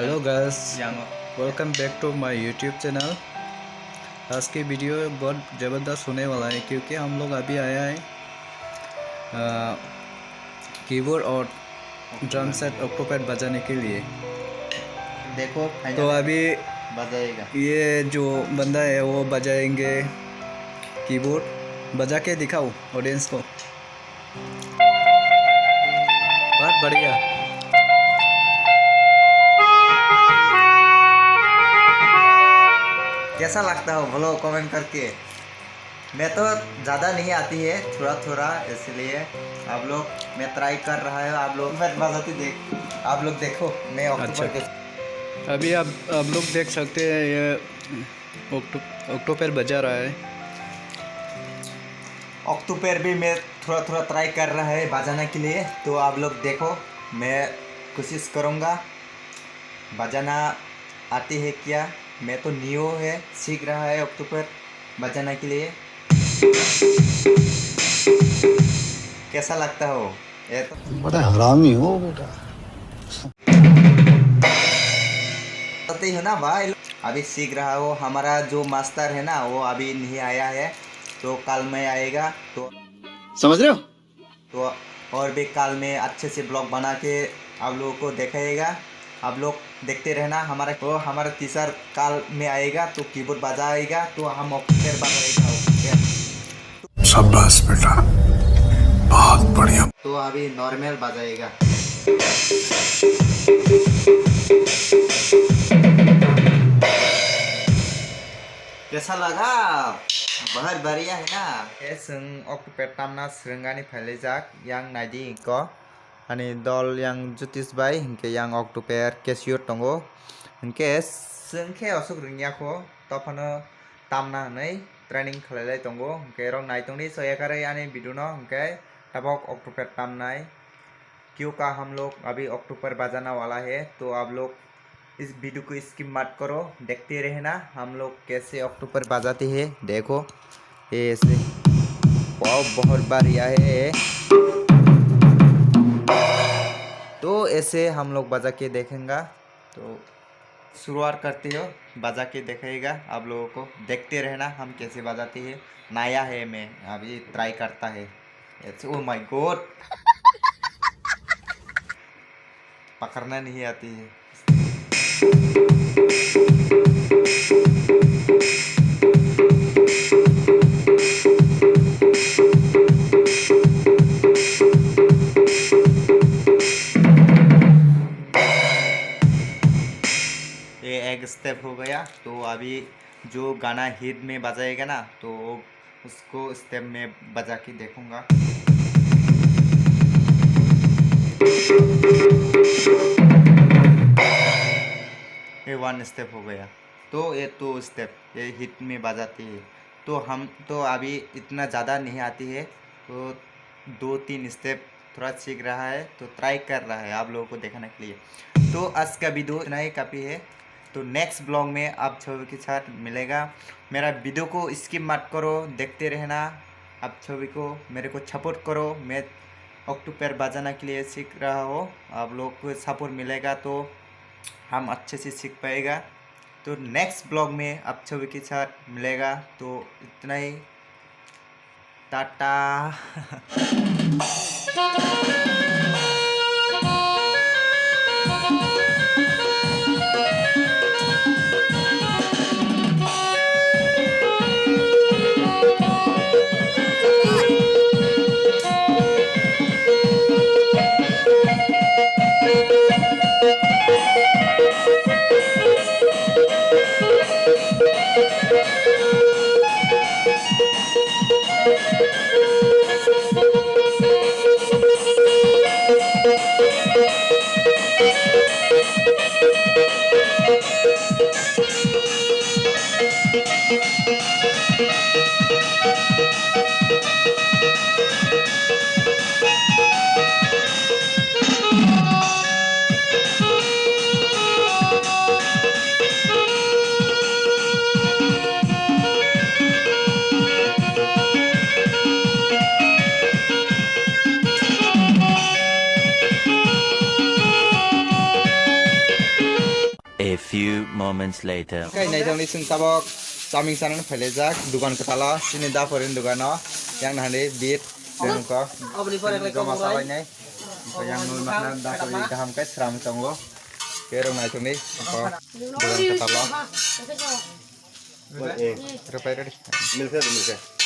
Hello guys, welcome back to my YouTube channel. आज की video बहुत ज़बरदस्त होने वाला है क्योंकि हम लोग अभी आया है कीबोर्ड और ड्रम सेट ऑक्टोपैड बजाने के लिए। देखो तो अभी बजाएगा। ये जो बंदा है वो बजाएंगे कीबोर्ड। बजा के दिखाओ ऑडियंस को। बहुत बढ़िया। कैसा लगता हो बोलो कमेंट करके। मैं तो ज़्यादा नहीं आती है, थोड़ा थोड़ा, इसलिए आप लोग मैं ट्राई कर रहा है। आप लोग मैं बजाती आप लोग देखो। मैं अच्छा, अक्टूबर अभी आप लोग देख सकते हैं ये ऑक्टोपैड बजा रहा है। अक्टूबर भी मैं थोड़ा थोड़ा ट्राई कर रहा है बजाने के लिए। तो आप लोग देखो, मैं कोशिश करूँगा। बजाना आती है क्या? मैं तो न्यू है, सीख रहा है अक्टूबर बजाने के लिए। कैसा लगता हो? ये तो बड़ा हरामी हो बेटा। पता ही है ना भाई, अभी सीख रहा हो। हमारा जो मास्टर है ना वो अभी नहीं आया है, तो कल में आएगा। तो समझ रहे हो? तो और भी कल में अच्छे से ब्लॉग बना के आप लोगों को दिखाएगा। आप लोग देखते रहना। हमारा तीसरा कल में आएगा तो कीबोर्ड बजाएगा, तो हम फिर बजाएगा। शाबाश बेटा, बहुत बढ़िया। तो अभी नॉर्मल बजाएगा। कैसा लगा? बहुत बढ़िया है ना? जों अक्टोपैड तामना स्रंगानि फाइलेजाक yang नाइदि को अनि दल yang जुतिस बाय हिंके yang अक्टोपैड केसियो तंगो हिंके जोंखे असुक रिंगियाखो तफानो तामना हनै ट्रेनिंग खालायलाय तंगो हिंके रं नाइतंनि सोयाकारै आनि बिदुनो हिंके तबक अक्टोपैड तामनाय क्यों का हम लोग अभी अक्टोपैड बजाना वाला है। तो आप लोग इस वीडियो को स्किप मत करो, देखते रहना हम लोग कैसे अक्टोपैड बजाते हैं। देखो ये ऐसे बहुत बढ़िया है। तो ऐसे हम लोग बजा के देखेंगे। तो शुरुआत करते हो, बजा के दिखाएगा। आप लोगों को देखते रहना हम कैसे बजाते हैं। नया है, मैं अभी ट्राई करता है। ओह माय गॉड, पकड़ना नहीं आती है। ये एक स्टेप हो गया। तो अभी जो गाना हिट में बजाएगा ना, तो उसको स्टेप में बजा के देखूंगा। ये वन स्टेप हो गया। तो ये टू स्टेप ये हिट में बजाती है। तो हम तो अभी इतना ज़्यादा नहीं आती है, तो 2-3 स्टेप थोड़ा सीख रहा है, तो ट्राई कर रहा है आप लोगों को देखने के लिए। तो आज का वीडियो इतना ही काफ़ी है। तो नेक्स्ट ब्लॉग में आप छवि के साथ मिलेगा। मेरा वीडियो को स्किप मत करो, देखते रहना। आप छवि को मेरे को सपोर्ट करो। मैं अक्टोपैड बजाने के लिए सीख रहा हो, आप लोग को सपोर्ट मिलेगा तो हम अच्छे से सीख पाएगा। तो नेक्स्ट ब्लॉग में आप छवि के साथ मिलेगा। तो इतना ही, Tata. few moments later. Kai nai thong ni sing tabok chaming sanan phele jak dukan ketala sini da foreign dukano yang nahane beat dan ko ko masalah nai ko yang nu makna da ko gaham kai sram tonglo kero nai thong ni ko dukan ketala rupai tadi मिलकर